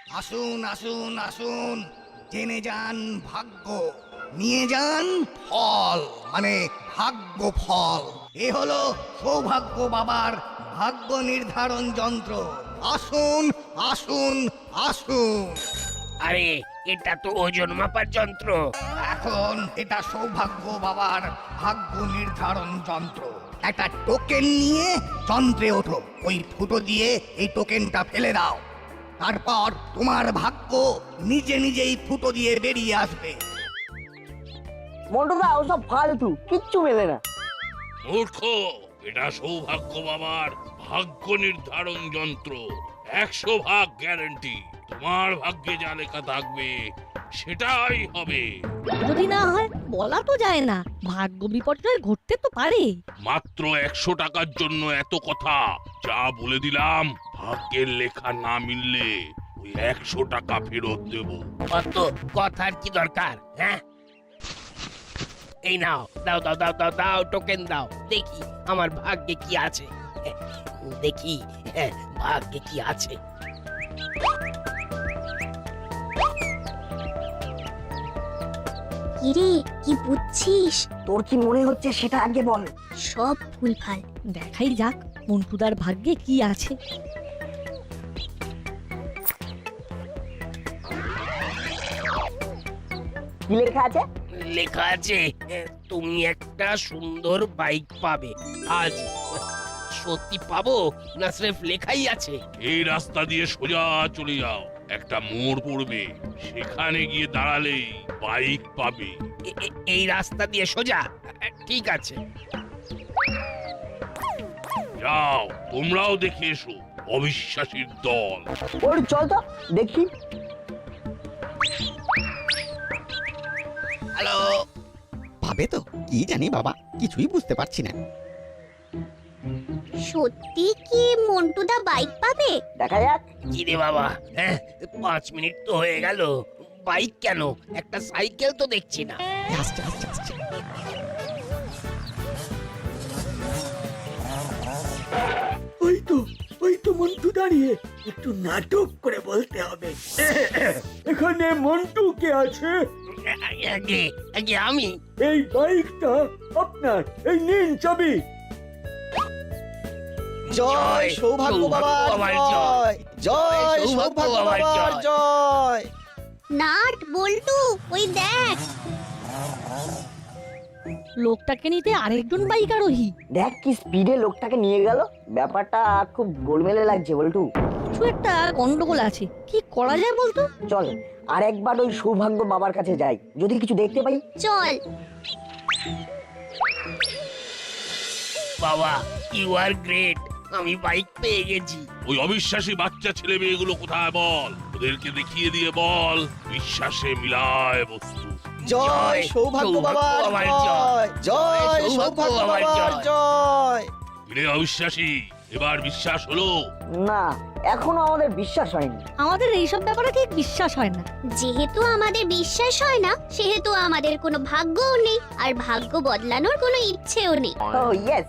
আসুন আসুন আসুন, জেনে যান ভাগ্য, নিয়ে যান ফল, মানে ভাগ্য ফল। এ হলো সৌভাগ্য বাবার ভাগ্য নির্ধারণ যন্ত্র। আসুন আসুন আসুন। আরে এটা তো ওজন মাপার যন্ত্র। এখন এটা সৌভাগ্য বাবার ভাগ্য নির্ধারণ যন্ত্র। একটা টোকেন নিয়ে যন্ত্রে ওঠো, ওই ফুটো দিয়ে এই টোকেনটা ফেলে দাও। তারপর তোমার ভাগ্য নিজে নিজেই ফুটো দিয়ে বেরিয়ে আসবে। মন্টুদা ওসব ফালতু, কিচ্ছু মেলে না। মূর্খ, এটা সৌভাগ্য বাবার ভাগ্য নির্ধারণ যন্ত্র। 100% গ্যারান্টি। তোমার ভাগ্যে যা লেখা থাকবে সেটাই হবে। যদি না হয় বলা তো যায় না, ভাগ্য বিপর্যয় ঘটতে তো পারে। মাত্র 100 টাকার জন্য এত কথা। যা বলে দিলাম, ভাগ্যের লেখা না মিললে ওই 100 টাকা ফেরত দেব। অত কথার কি দরকার? হ্যাঁ, এই নাও, দাও দাও দাও দাও দাও, টোকেন দাও, দেখি আমার ভাগ্যে কি আছে। দেখি ভাগ্যে কি আছে। কিরে, কি বুঝছিস? তোর কি মনে হচ্ছে সেটা আগে বল। সব ভুলভাল। দেখাই যাক মন্টুদার ভাগ্যে কি আছে। কি লেখা আছে? লেখা আছে তুমি একটা সুন্দর বাইক পাবে আজ। সত্যি পাবো না স্রেফ লেখাই আছে? এই রাস্তা দিয়ে সোজা চলে যাও, একটা মোড় পড়বে, সেখানে গিয়ে দাঁড়ালেই বাইক পাবে। এই রাস্তা দিয়ে সোজা? ঠিক আছে। যাও, তোমরাও দেখে এসো অবিশ্বাসীর দল। ওর চল তো দেখি। হ্যালো, পাবে তো কি জানি বাবা, কিছুই বুঝতে পারছি না। সত্যি কি মন্টুদা বাইক পাবে? দেখা যাক। কি রে বাবা, 5 মিনিট তো হয়ে গেল, বাইক কেন? একটা সাইকেল তো দেখছি না। আসছে আসছে আসছে। ওই তো মন্টু দাঁড়িয়ে। একটু নাটক করে বলতে হবে। এখানে মন্টু কে আছে? আগে আগে আমি। এই বাইকটা আপনার, এই নিন চাবি। জয় সৌভাগ্য বাবার জয়, জয় সৌভাগ্য বাবার জয়। নাট বল্টু, ওই দেখ। লোকটাকে নিতে আরেকজন বাইক আরোহী। দেখ কি স্পিডে লোকটাকে নিয়ে গেল। ব্যাপারটা খুব গোলমেলে লাগছে বল্টু। কিছু একটা গন্ডগোল আছে, কি করা যায় বলতো? চল আর একবার ওই সৌভাগ্য বাবার কাছে যাই, যদি কিছু দেখতে পাই। চল। বাবা, ইউ আর গ্রেট, আমি বাইক পেয়ে গেছি। ওই অবিশ্বাসী বাচ্চা ছেলে মেয়েগুলো কোথায় বল, ওদেরকে দেখিয়ে দিয়ে বল বিশ্বাসে মিলায় বস্তু। জয় সৌভাগ্য বাবার জয়, জয় সৌভাগ্য বাবার জয়। রে অবিশ্বাসী, এবার বিশ্বাস হলো? না, এখনো আমাদের বিশ্বাস হয়নি। আমাদের এইসব ব্যাপারে ঠিক বিশ্বাস হয় না। যেহেতু আমাদের বিশ্বাস হয় না, সেহেতু আমাদের কোনো ভাগ্যও নেই, আর ভাগ্য বদলানোর কোনো ইচ্ছেও নেই। ও ইয়েস,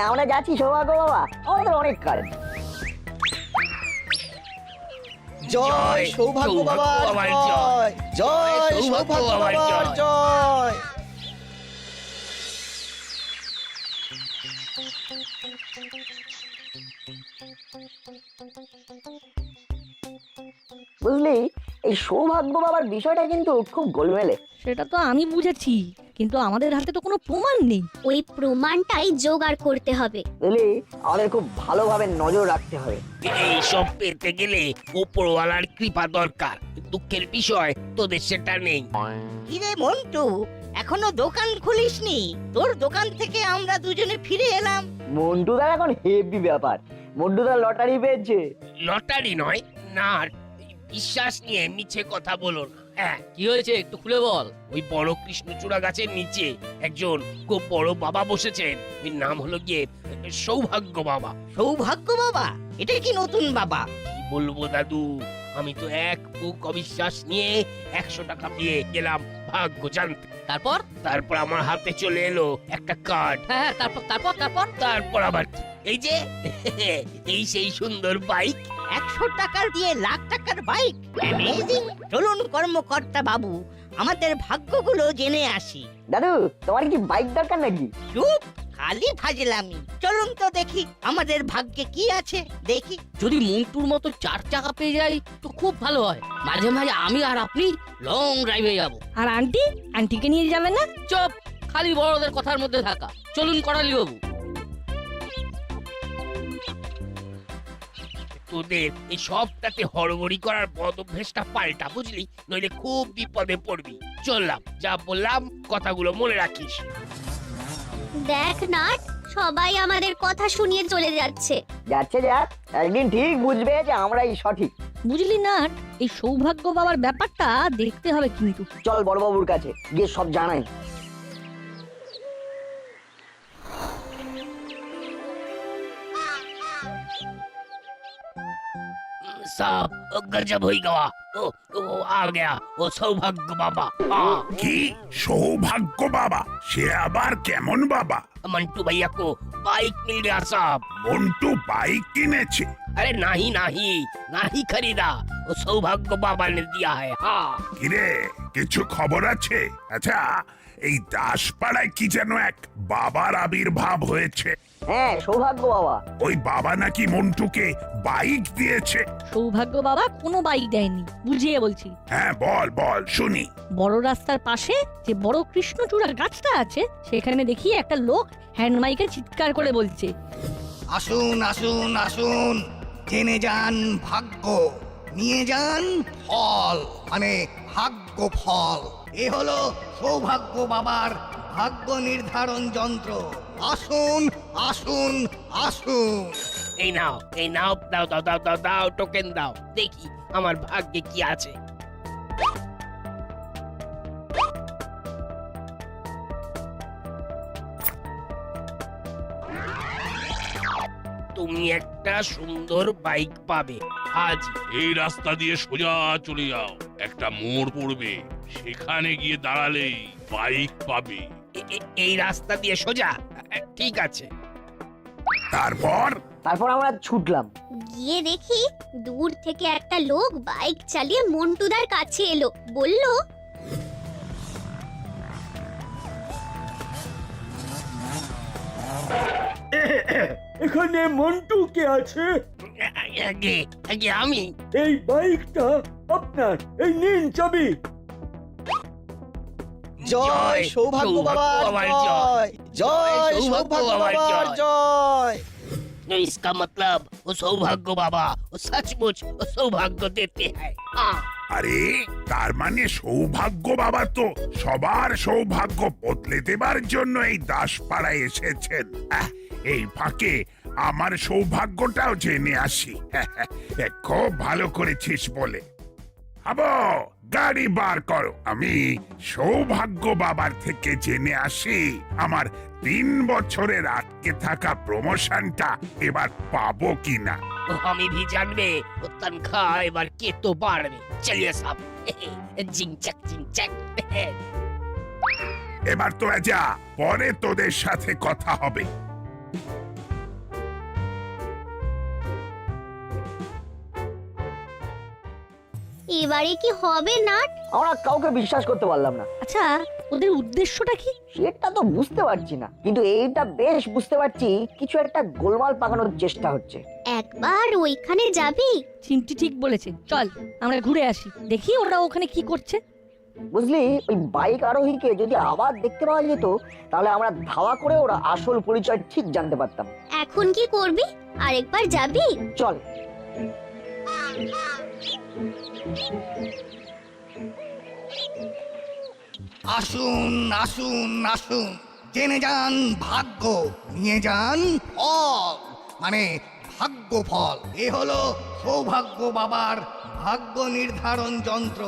আমরা যাচ্ছি সৌভাগ্য বাবা, আমাদের অনেক কাজ। জয় সৌভাগ্য বাবার জয়, জয় সৌভাগ্য বাবার জয়। বুঝলি, এই সৌভাগ্য বাবার বিষয়টা কিন্তু খুব গোলমেলে। সেটা তো আমি বুঝেছি, কিন্তু আমাদের হাতে তো কোনো প্রমাণ নেই। ওই প্রমাণটাই জোগাড় করতে হবে। বুঝলি, আমাদের খুব ভালোভাবে নজর রাখতে হবে। এইসব পেতে গেলে উপরওয়ালার কৃপা দরকার। দুঃখের বিষয় তোদের সেটা নেই। কিরে মন্টু, এখনো দোকান খুলিসনি? তোর দোকান থেকে আমরা দুজনে ফিরে এলাম। মন্টুদার এখন হেভি ব্যাপার। মন্টুদার লটারি পেয়েছে। লটারি নয় না, বিশ্বাস নিয়ে মিছে কথা বলো না। হ্যাঁ, কি হয়েছে একটু খুলে বল। ওই বড় কৃষ্ণচূড়া গাছের নিচে একজন খুব বড় বাবা বসেছেন। ওই নাম হলো গিয়ে সৌভাগ্য বাবা। সৌভাগ্য বাবা? এটা কি নতুন বাবা? কি বলবো দাদু, আমি তো এক বুক অবিশ্বাস নিয়ে 100 টাকা দিয়ে গেলাম ভাগ্য জানতে। তারপর? তারপর আমার হাতে চলে এলো একটা কার্ড। হ্যাঁ, তারপর তারপর তারপর তারপর আবার কি? এই যে এই সেই সুন্দর বাইক। 100 টাকার দিয়ে লাখ টাকার বাইক, অ্যামেজিং। চলুন কর্মকর্তা বাবু, আমাদের ভাগ্যগুলো জেনে আসি। দাদু, তোমার কি বাইক দরকার নাকি? চুপ, খালি ফাজলামি। চলুন তো দেখি আমাদের ভাগ্যে কি আছে, দেখি। যদি মন্টুর মতো 4 চাকা পেয়ে যাই তো খুব ভালো হয়। মাঝে মাঝে আমি আর আপনি লং ড্রাইভে যাব। আর আন্টিকে নিয়ে যাবে না? চুপ, খালি বড়দের কথার মধ্যে থাকা। চলুন করালি বাবু। তোদের এই সবটাতে হড়বড়ি করার বদ অভ্যেসটা পাল্টা, বুঝলি? নইলে খুব বিপদে পড়বি। চললাম, যা বললাম কথাগুলো মনে রাখিস। দেখ নাট, সবাই আমাদের কথা শুনিয়ে চলে যাচ্ছে। যাচ্ছে যাক, একদিন ঠিক বুঝবে যে আমরাই সঠিক। বুঝলি না, এই সৌভাগ্য বাবার ব্যাপারটা দেখতে হবে কিন্তু। চল বড়বাবুর কাছে গিয়ে সব জানাই। सब गजब हो गया। वो आ गया, वो सौभाग्य बाबा। हाँ, কি সৌভাগ্য বাবা? সে আবার কেমন বাবা? मंटू भैया को बाइक मिल गया साहब। মন্টু বাইক কিনেছে? अरे नहीं नहीं नहीं खरीदा, वो सौभाग्य बाबा ने दिया है। हाँ, কিরে, কিছু খবর আছে? আচ্ছা, এই দাসপাড়ায় কি যেন এক বাবার আবির্ভাব হয়েছে। হ্যাঁ, সৌভাগ্য বাবা। ওই বাবা নাকি মন্টুকে বাইক দিয়েছে। সৌভাগ্য বাবা কোনো বাইক দেয়নি, বুঝিয়ে বলছি। হ্যাঁ, বল বল শুনি। বড় রাস্তার পাশে যে বড় কৃষ্ণচূড়া গাছটা আছে, সেখানে দেখি একটা লোক হ্যান্ড মাইকে চিৎকার করে বলছে, আসুন আসুন আসুন, জেনে যান ভাগ্য, নিয়ে যান ফল, মানে ভাগ্য ফল। এ হলো সৌভাগ্য বাবার ভাগ্য নির্ধারণ যন্ত্র। আসুন আসুন আসুন। এই নাও দাও দাও দাও দাও দাও, টোকেন দাও, দেখি আমার ভাগ্যে কি আছে। তুমি একটা সুন্দর বাইক পাবে আজ। এই রাস্তা দিয়ে সোজা চলে যাও, একটা মোড় পড়বে, সেখানে গিয়ে দাঁড়ালেই বাইক পাবে। এই রাস্তা দিয়ে সোজা? ঠিক আছে। তারপর আমরা ছুটলাম। গিয়ে দেখি দূর থেকে একটা লোক বাইক চালিয়ে মন্টুদার কাছে এলো, বলল, এখানে মন্টু কে আছে? আগে আগে আমি। এই বাইকটা আপনার, এই নিন চাবি। জয় সৌভাগ্য বাবার জয়, জয় সৌভাগ্য বাবার জয়। इसका मतलब वो सौभाग्य बाबा वो सचमुच वो सौभाग्य देते हैं। हाँ, আরে, তার মানে সৌভাগ্য বাবা তো সবার সৌভাগ্য বদলে দেবার জন্য এই দাসপাড়ায় এসেছেন। এই ফাঁকে আমার সৌভাগ্যটাও জেনে আসি। খুব ভালো করেছিস বলে। আবো, গাড়ি বার করো, আমি সৌভাগ্য বাবার থেকে জেনে আসি আমার 3 বছরের আটকে থাকা প্রমোশনটা এবার পাবো কিনা। वो हमें भी जानबे, वो तनख्वाह एबार के तो बाढ़वे। चलिए साहब, जिंग चक। এবার তোরা যা, পরে তোদের সাথে কথা হবে। এবারে কি হবে নাট? আমরা কাউকে বিশ্বাস করতে পারলাম না। আচ্ছা ওদের উদ্দেশ্যটা কি? সেটা তো বুঝতে পারছি না, কিন্তু এইটা বেশ বুঝতে পারছি কিছু একটা গোলমাল পাকানোর চেষ্টা হচ্ছে। একবার ওইখানে যাবি? চিমটি ঠিক বলেছে, চল আমরা ঘুরে আসি, দেখি ওরা ওখানে কি করছে। বুঝলি, ওই বাইক আরোহীকে যদি আবার দেখতে পাওয়া যেত, তাহলে আমরা ধাওয়া করে ওরা আসল পরিচয় ঠিক জানতে পারতাম। এখন কি করবি? আরেকবার যাবি? চল। আসুন আসুন আসুন, জেনে যান ভাগ্য, নিয়ে যান ফল, মানে ভাগ্য ফল। এ হলো সৌভাগ্য বাবার ভাগ্য নির্ধারণ যন্ত্র।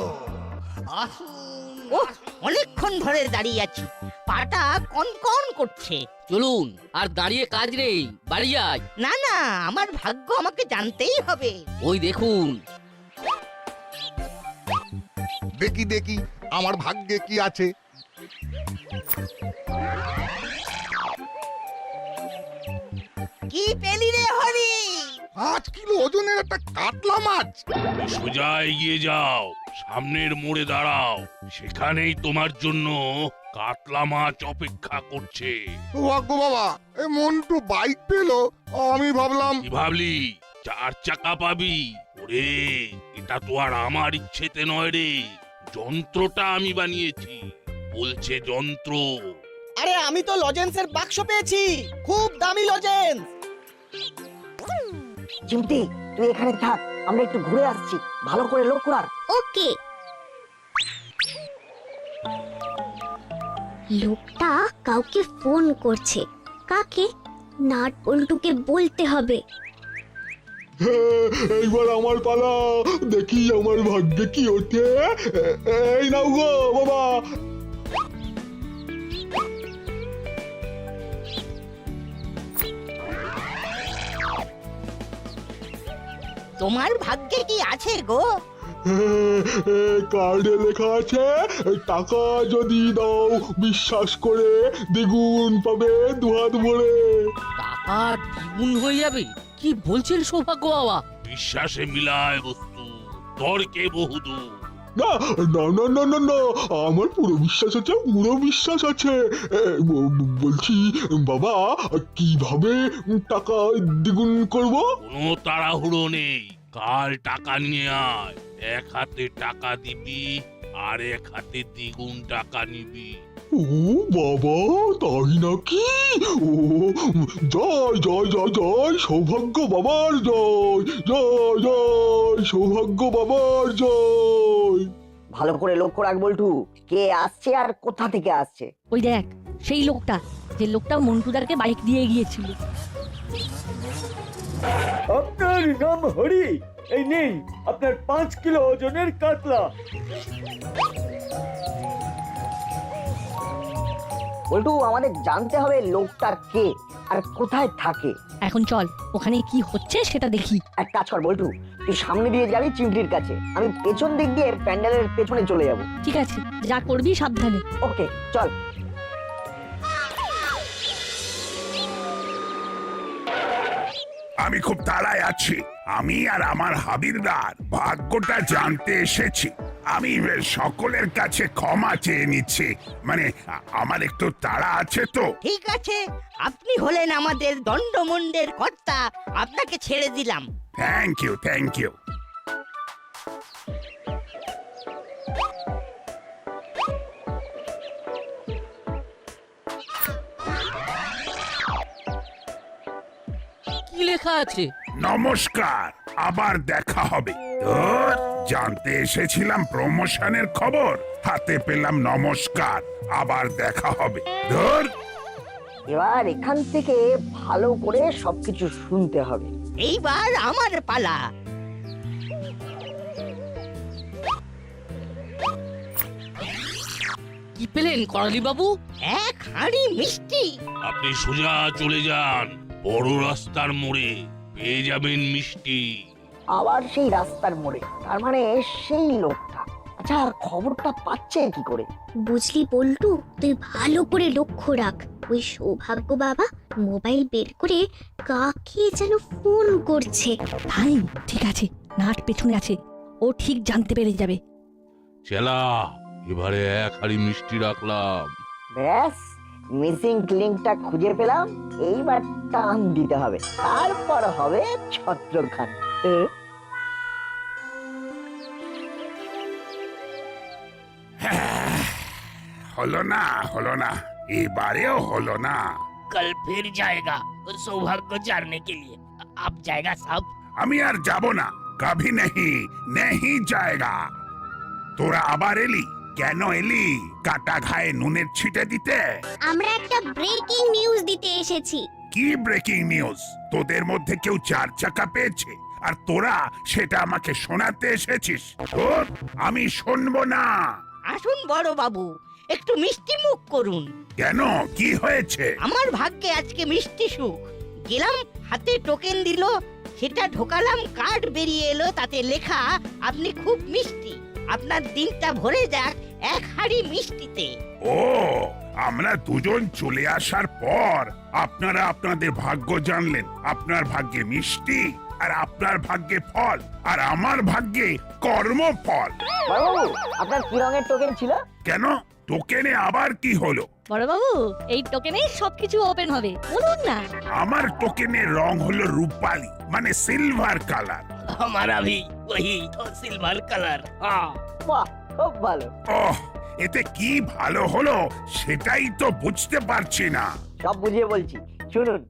আসুন ওহ, অনেকক্ষণ ধরে দাঁড়িয়ে আছি, পাটা কনকন করছে। চলুন, আর দাঁড়িয়ে কাজ নেই, বাড়ি যাই। না না, আমার ভাগ্য আমাকে জানতেই হবে। ওই দেখুন। দেখি দেখি আমার ভাগ্যে কি আছে। কি পেলি রে হরি? 5 কিলো ওজনের একটা কাতলা মাছ। সোজা এগিয়ে যাও, সামনের মোড়ে দাঁড়াও, সেখানেই তোমার জন্য কাতলা মাছ অপেক্ষা করছে। সৌভাগ্য বাবা, এই মন্টু বাইক পেলো, আমি ভাবলাম কি ভাবলি 4 চাকা পাবি? ওরে, এটা তো আর আমার ইচ্ছেতে নয় রে, যন্ত্রটা আমি বানিয়েছি, বলছে যন্ত্র। আরে আমি তো লজেন্সের বাক্স পেয়েছি, খুব দামি লজেন্স। চিমটি, তুই এখানে থাক, আমরা একটু ঘুরে আসছি, ভালো করে লক্ষ্য রাখ। ওকে। লোকটা কাউকে ফোন করছে। কাকে? নাট বল্টুকে বলতে হবে। এইবার আমার পালা, দেখি আমার ভাগ্যে কি ওঠে। এই নাও গো বাবা। তোমার ভাগ্যে কি আছে গো? কার্ডে লেখা আছে, টাকা যদি দাও বিশ্বাস করে দ্বিগুণ পাবে দুহাত ভরে। টাকা দ্বিগুণ হয়ে যাবে? কি বলছেন সৌভাগ্য বাবা? বিশ্বাসে মিলায় বস্তু, তর্কে বহুদূর। না না না না না না, আমার পুরো বিশ্বাস আছে, পুরো বিশ্বাস আছে। বলছি বাবা, কিভাবে টাকা দ্বিগুণ করব? কোনো তাড়াহুড়ো নেই, কাল টাকা নিয়ে আয়, এক হাতে টাকা দিবি আর এক হাতে দ্বিগুণ টাকা নিবি। ও বাবা, তাই নাকি? ও জয় জয় জয় জয় সৌভাগ্য বাবার জয়, জয় জয় সৌভাগ্য বাবার জয়। ভালো করে লক্ষ্য রাখ বল্টু, কে আসছে আর কোথা থেকে আসছে। ওই দেখ, সেই লোকটা, যে লোকটা মন্টুদাকে বাইক দিয়ে গিয়েছিল। আপনার নাম হরি, এই নিন আপনার 5 কিলো ওজনের কাতলা। বল্টু, আমাদের জানতে হবে লোকটার কে আর কোথায় থাকে। এখন চল, ওখানে কি হচ্ছে সেটা দেখি। এক কাজ কর বল্টু, তুই সামনে দিয়ে যাবি চিমটির কাছে, আমি পেছন দিক দিয়ে প্যান্ডেলের পেছনে চলে যাব। ঠিক আছে, যা করবি সাবধানে। ওকে, চল। আমি খুব তাড়ায় আছি, আমি আর আমার হাবিলদার ভাগ্যটা জানতে এসেছি। আমি সকলের কাছে ক্ষমা চেয়ে নিচ্ছি, মানে আমার একটু তাড়া আছে তো। ঠিক আছে, আপনি হলেন আমাদের দণ্ডমুণ্ডের কর্তা, আপনাকে ছেড়ে দিলাম। Thank you, thank you. কি লেখা আছে? নমস্কার, আবার দেখা হবে। ধুর, জানতে এসেছিলাম প্রমোশনের খবর, হাতে পেলাম নমস্কার, আবার দেখা হবে। ধুর। এবার এখান থেকে ভালো করে সবকিছু শুনতে হবে। এইবার আমার পালা। কি পেলেন করালি বাবু? এক হাঁড়ি মিষ্টি। আপনি সোজা চলে যান, বড় রাস্তার মোড়ে পেয়ে যাবেন মিষ্টি। আবার সেই রাস্তার মোড়ে, তার মানে সেই লোকটা। আচ্ছা, আর খবরটা পাচ্ছে কি করে? বুঝলি বল্টু, তুই ভালো করে লক্ষ্য রাখ। ওই সৌভাগ্য বাবা মোবাইল বের করে কাকে যেন ফোন করছে। ভাই, ঠিক আছে, নাট পেছনে আছে, ও ঠিক জানতে পেরে যাবে। চেলা, এবারে এক হাড়ি মিষ্টি রাখলাম। ব্যাস, মিসিং লিংকটা খুঁজে পেলাম, এইবার টান দিতে হবে, তারপর হবে ছত্রখান। হলো না, হলো না, এবারেও হলো না। कल फिर जाएगा सौभाग्य जानने के लिए। अब जाएगा साहब। আমি আর যাব না, কভি নেহি, নেহি জায়গা। তোরা আবার এলি কেন? এলি কাটা ঘায়ে নুনের ছিটে দিতে? আমরা একটা ব্রেকিং নিউজ দিতে এসেছি। কি ব্রেকিং নিউজ? তোদের মধ্যে কেউ 4 চাকা পেয়েছে আর তোরা সেটা আমাকে শোনাতে এসেছিস? তোর আমি শুনবো না। আসুন বড় বাবু, একটু মিষ্টি মুখ করুন। কেন, কি হয়েছে? আমার ভাগ্যে আজকে মিষ্টি সুখ। গেলাম, হাতে টোকেন দিল, সেটা ঢোকালাম, কার্ড বেরিয়ে এলো, তাতে লেখা আপনি খুব মিষ্টি, আপনার দিনটা ভরে যাক এক হাঁড়ি মিষ্টিতে। ও, আমরা দুজন চলে আসার পর আপনারা আপনাদের ভাগ্য জানলেন। আপনার ভাগ্যে মিষ্টি, আর আপনার ভাগ্যে ফল, আর আমার ভাগ্যে কর্মফল। বড়বাবু আপনার কি রঙের টোকেন ছিল? কেন, টোকেনে আবার কি হলো? বড়বাবু এই টোকেনেই সবকিছু ওপেন হবে, বলুন না। আমার টোকেনের রং হলো রূপালি, মানে সিলভার কালার। हमारा भी वही तो सिल्वर कलर। हाँ বাহ, খুব ভালো। ওহ, এতে কি ভালো হলো সেটাই তো বুঝতে পারছি না। সব বুঝিয়ে বলছি, শুনুন।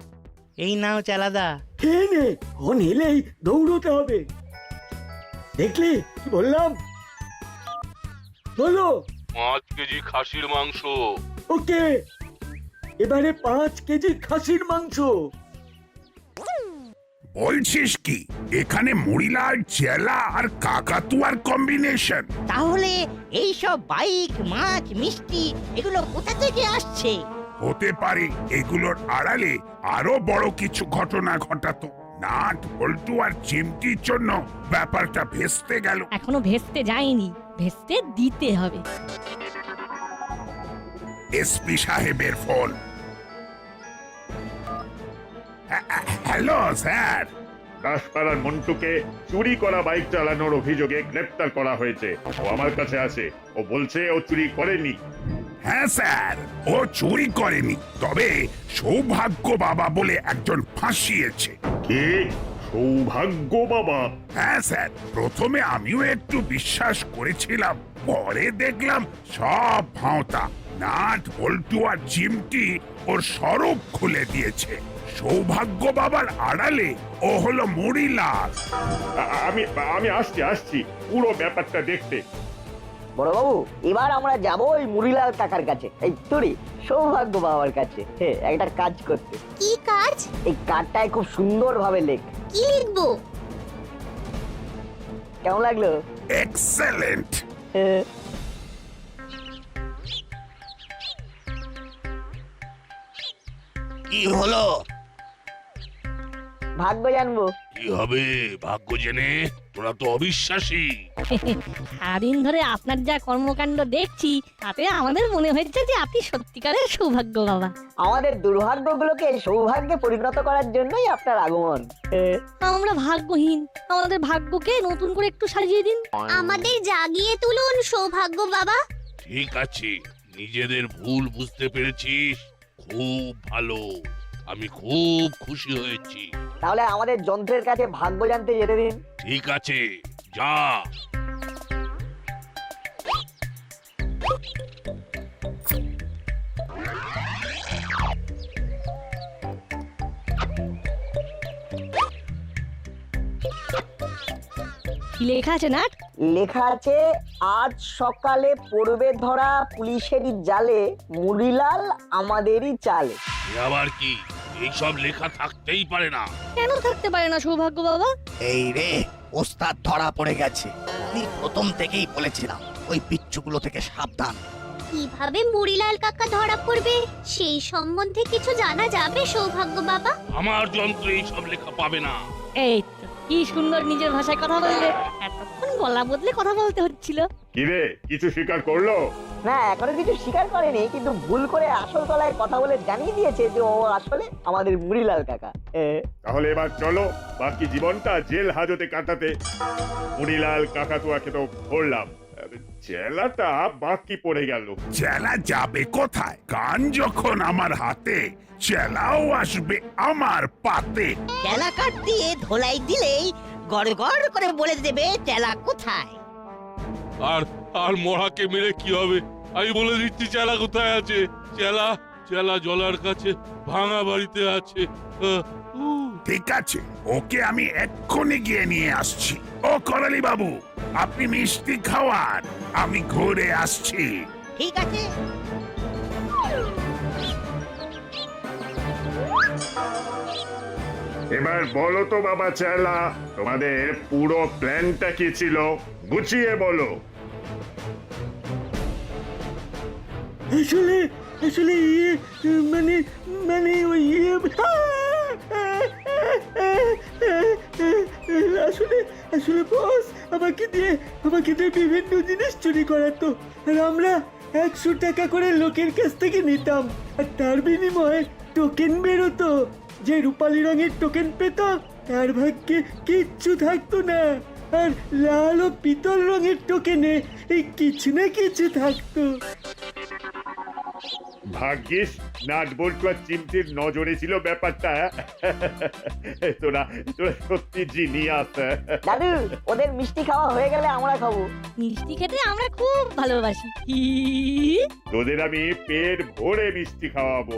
এই নাও চালাদা। খেয়ে নে, ফোন এলেই দৌড়তে হবে। দেখলি কি বললাম? বলো। 5 কেজি খাসির মাংস। ওকে, এবারে 5 কেজি খাসির মাংস। বলছিস কি, এখানে মুড়িলাল, চেলা আর কাকাতুয়ার কম্বিনেশন? তাহলে এই সব বাইক, মাছ, মিষ্টি এগুলো কোথা থেকে আসছে? হতে পারে এগুলোর আড়ালে আরো বড় কিছু ঘটনা ঘটাতো। নাট, বল্টু আর চিমটির জন্য ব্যাপারটা ভেস্তে গেল। এখনো ভেস্তে যায়নি, ভেস্তে দিতে হবে। এসপি সাহেবের ফোন। Hello sir. দাসপাড়ার মন্টুকে চুরি করা বাইক চালানোর অভিযোগে গ্রেপ্তার করা হয়েছে। ও আমার কাছে আছে, ও বলছে ও চুরি করেনি। হ্যাঁ স্যার, ও চুরি করেনি, তবে সৌভাগ্য বাবা বলে একজন ফাঁসিয়েছে। কে? সৌভাগ্য বাবা? হ্যাঁ স্যার, প্রথমে আমিও একটু বিশ্বাস করেছিলাম, পরে দেখলাম সব ভাঁওতা। নাট, বল্টু আর চিমটি ওর স্বরূপ খুলে দিয়েছে। সৌভাগ্য বাবার আড়ালে ও হলো মুড়িলাল। আমি আসছি পুরো ব্যাপারটা দেখতে। বড়বাবু এবার আমরা যাব ওই মুড়িলাল কাকার কাছে, এই তোরি সৌভাগ্য বাবার কাছে, একটা কাজ করতে। কি কাজ? এই কার্ডটায় খুব সুন্দর ভাবে লেখ। কি লিখবো? কেমন লাগলো? এক্সেলেন্ট। কি হলো? ভাগ্য জানবো। কি হবে ভাগ্য জেনে? তোরা তো অবিশ্বাসী। সারাদিন ধরে আপনার যা কর্মকাণ্ড দেখছি, তাতে আমাদের মনে হচ্ছে যে আপনি সত্যিকারের সৌভাগ্য বাবা। আমাদের দুর্ভাগ্যগুলোকে সৌভাগ্যে পরিণত করার জন্যই আপনার আগমন। আমরা ভাগ্যহীন, আমাদের ভাগ্যকে নতুন করে একটু সাজিয়ে দিন। আমাদের জাগিয়ে তুলুন সৌভাগ্য বাবা। ঠিক আছে, নিজেদের ভুল বুঝতে পেরেছিস, খুব ভালো। আমি খুব খুশি হয়েছি। তাহলে আমাদের যন্ত্রের কাছে ভাগ্য জানতে যেতে দিন। ঠিক আছে, যা। কি লেখা আছে নাট? লেখা আছে, আজ সকালে পড়বে ধরা পুলিশেরই জালে, মুড়িলাল আমাদেরই চালে। এ আবার কি? এইসব লেখা থাকতেই পারে না। কেন থাকতে পারে না সৌভাগ্য বাবা? এই রে, ওস্তাদ ধরা পড়ে গেছে। আমি প্রথম থেকেই বলেছিলাম ওই পিচ্চুগুলো থেকে সাবধান। কিভাবে মুড়িলাল কাকা ধরা পড়বে সেই সম্বন্ধে কিছু জানা যাবে সৌভাগ্য বাবা? আমার যন্ত্রে এইসব লেখা পাবে না। এই তো কি সুন্দর নিজের ভাষায় কথা বললে, এতক্ষণ গলা বদলে কথা বলতে হচ্ছিল। কিরে, কিছু স্বীকার করলো? না, এখনো কিছু স্বীকার করেনি, কিন্তু ভুল করে আসল গলায় কথা বলে জানিয়ে দিয়েছে যে ও আসলে আমাদের মুড়িলাল কাকা। তাহলে এবার চলো বাকি জীবনটা জেল হাজতে কাটাতে। মুড়িলাল কাকাতুয়াকে তো ধরলাম, চেলাটা বাকি পড়ে গেল। চেলা যাবে কোথায়? গান যখন আমার হাতে, চেলাও আসবে আমার পাতে। চেলা কাঠ দিয়ে ধোলাই দিলেই গড় গড় করে বলে দেবে চেলা কোথায়। আর মরাকে মেরে কি হবে? আমি বলে দিচ্ছি চেলা কোথায় আছে। চেলা জলার কাছে ভাঙা বাড়িতে আছে। ঠিক আছে, ওকে আমি এক্ষুনি গিয়ে নিয়ে আসছি। ও করালি বাবু, আপনি মিষ্টি খাওয়ান, আমি ঘুরে আসছি। ঠিক আছে। এবার বলো তো বাবা চেলা, তোমাদের পুরো প্ল্যানটা কি ছিল? গুছিয়ে বলো। আসলে আসলে মানে ওই আসলে বস আমাকে দিয়ে বিভিন্ন জিনিস চুরি করাতো, আর 100 টাকা করে লোকের কাছ থেকে নিতাম আর তার বিনিময়ে টোকেন বেরোতো। যে রূপালী রঙের টোকেন পেত তার ভাগ্যে কিচ্ছু থাকতো না, আর লাল ও পিতল রঙের টোকেনে এই কিছু না কিছু থাকতো। ভাগ্যিস নাট বল্টু আর চিমটির নজরে ছিল ব্যাপারটা। তোরা তোরা সত্যি জিনিয়াস। দাদু ওদের মিষ্টি খাওয়া হয়ে গেলে আমরা খাবো। মিষ্টি খেতে আমরা খুব ভালোবাসি। তোদের আমি পেট ভরে মিষ্টি খাওয়াবো।